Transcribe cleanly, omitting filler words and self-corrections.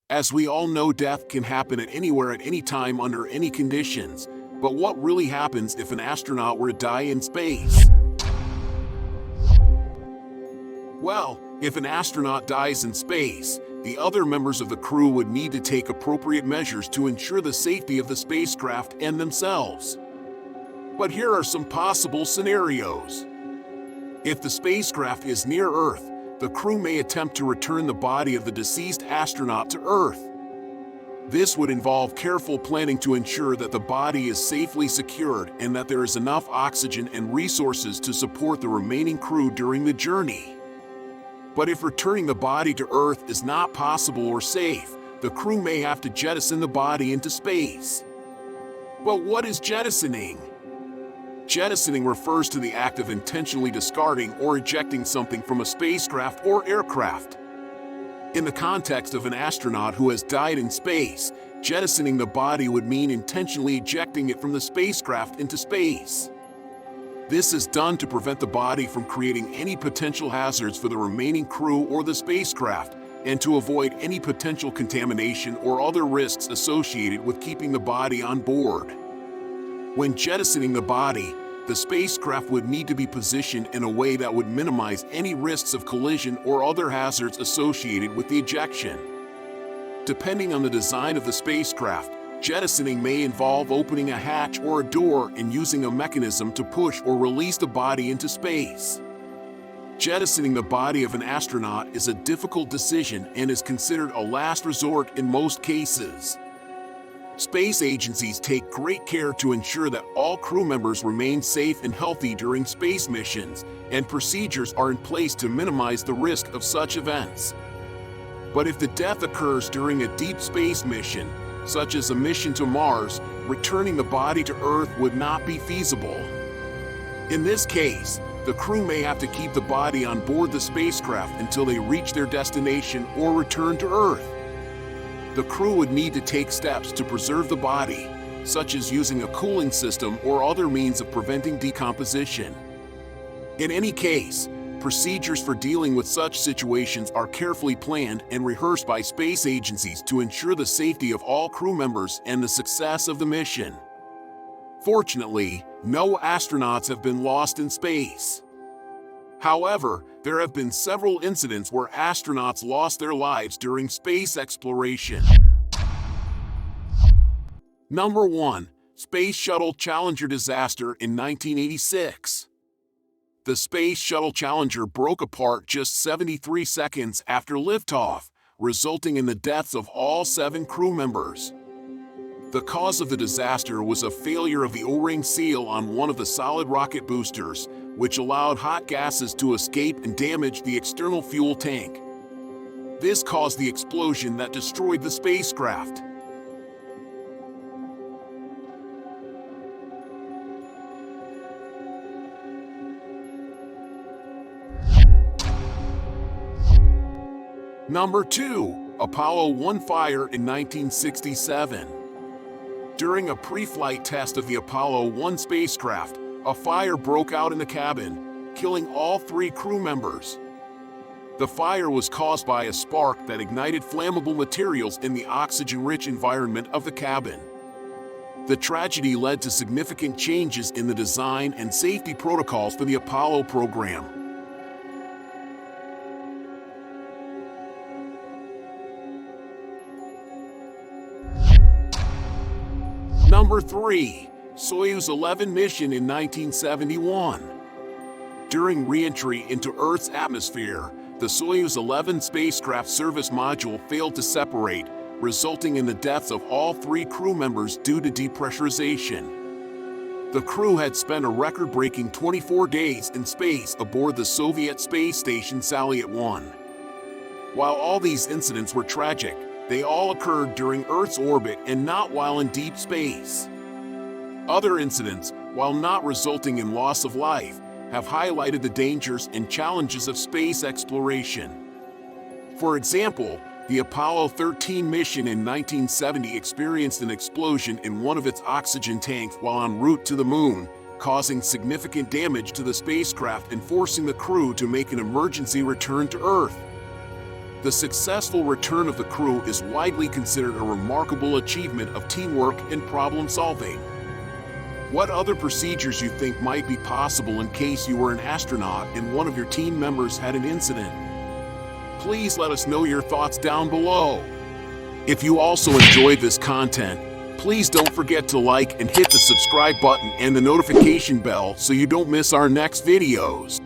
As we all know, death can happen at anywhere at any time under any conditions. But what really happens if an astronaut were to die in space? Well, if an astronaut dies in space, the other members of the crew would need to take appropriate measures to ensure the safety of the spacecraft and themselves. But here are some possible scenarios. If the spacecraft is near Earth, the crew may attempt to return the body of the deceased astronaut to Earth. This would involve careful planning to ensure that the body is safely secured and that there is enough oxygen and resources to support the remaining crew during the journey. But if returning the body to Earth is not possible or safe, the crew may have to jettison the body into space. But what is jettisoning? Jettisoning refers to the act of intentionally discarding or ejecting something from a spacecraft or aircraft. In the context of an astronaut who has died in space, jettisoning the body would mean intentionally ejecting it from the spacecraft into space. This is done to prevent the body from creating any potential hazards for the remaining crew or the spacecraft, and to avoid any potential contamination or other risks associated with keeping the body on board. When jettisoning the body, the spacecraft would need to be positioned in a way that would minimize any risks of collision or other hazards associated with the ejection. Depending on the design of the spacecraft, jettisoning may involve opening a hatch or a door and using a mechanism to push or release the body into space. Jettisoning the body of an astronaut is a difficult decision and is considered a last resort in most cases. Space agencies take great care to ensure that all crew members remain safe and healthy during space missions, and procedures are in place to minimize the risk of such events. But if the death occurs during a deep space mission, such as a mission to Mars, returning the body to Earth would not be feasible. In this case, the crew may have to keep the body on board the spacecraft until they reach their destination or return to Earth. The crew would need to take steps to preserve the body, such as using a cooling system or other means of preventing decomposition. In any case, procedures for dealing with such situations are carefully planned and rehearsed by space agencies to ensure the safety of all crew members and the success of the mission. Fortunately, no astronauts have been lost in space. However, there have been several incidents where astronauts lost their lives during space exploration. Number 1. Space Shuttle Challenger disaster in 1986. The Space Shuttle Challenger broke apart just 73 seconds after liftoff, resulting in the deaths of all 7 crew members. The cause of the disaster was a failure of the O-ring seal on one of the solid rocket boosters, which allowed hot gases to escape and damage the external fuel tank. This caused the explosion that destroyed the spacecraft. Number 2. Apollo 1 fire in 1967. During a pre-flight test of the Apollo 1 spacecraft, a fire broke out in the cabin, killing all 3 crew members. The fire was caused by a spark that ignited flammable materials in the oxygen-rich environment of the cabin. The tragedy led to significant changes in the design and safety protocols for the Apollo program. Number 3. Soyuz 11 mission in 1971. During re-entry into Earth's atmosphere, the Soyuz 11 spacecraft service module failed to separate, resulting in the deaths of all 3 crew members due to depressurization. The crew had spent a record-breaking 24 days in space aboard the Soviet space station Salyut 1. While all these incidents were tragic, they all occurred during Earth's orbit and not while in deep space. Other incidents, while not resulting in loss of life, have highlighted the dangers and challenges of space exploration. For example, the Apollo 13 mission in 1970 experienced an explosion in one of its oxygen tanks while en route to the Moon, causing significant damage to the spacecraft and forcing the crew to make an emergency return to Earth. The successful return of the crew is widely considered a remarkable achievement of teamwork and problem solving. What other procedures you think might be possible in case you were an astronaut and one of your team members had an incident? Please let us know your thoughts down below. If you also enjoyed this content, please don't forget to like and hit the subscribe button and the notification bell so you don't miss our next videos.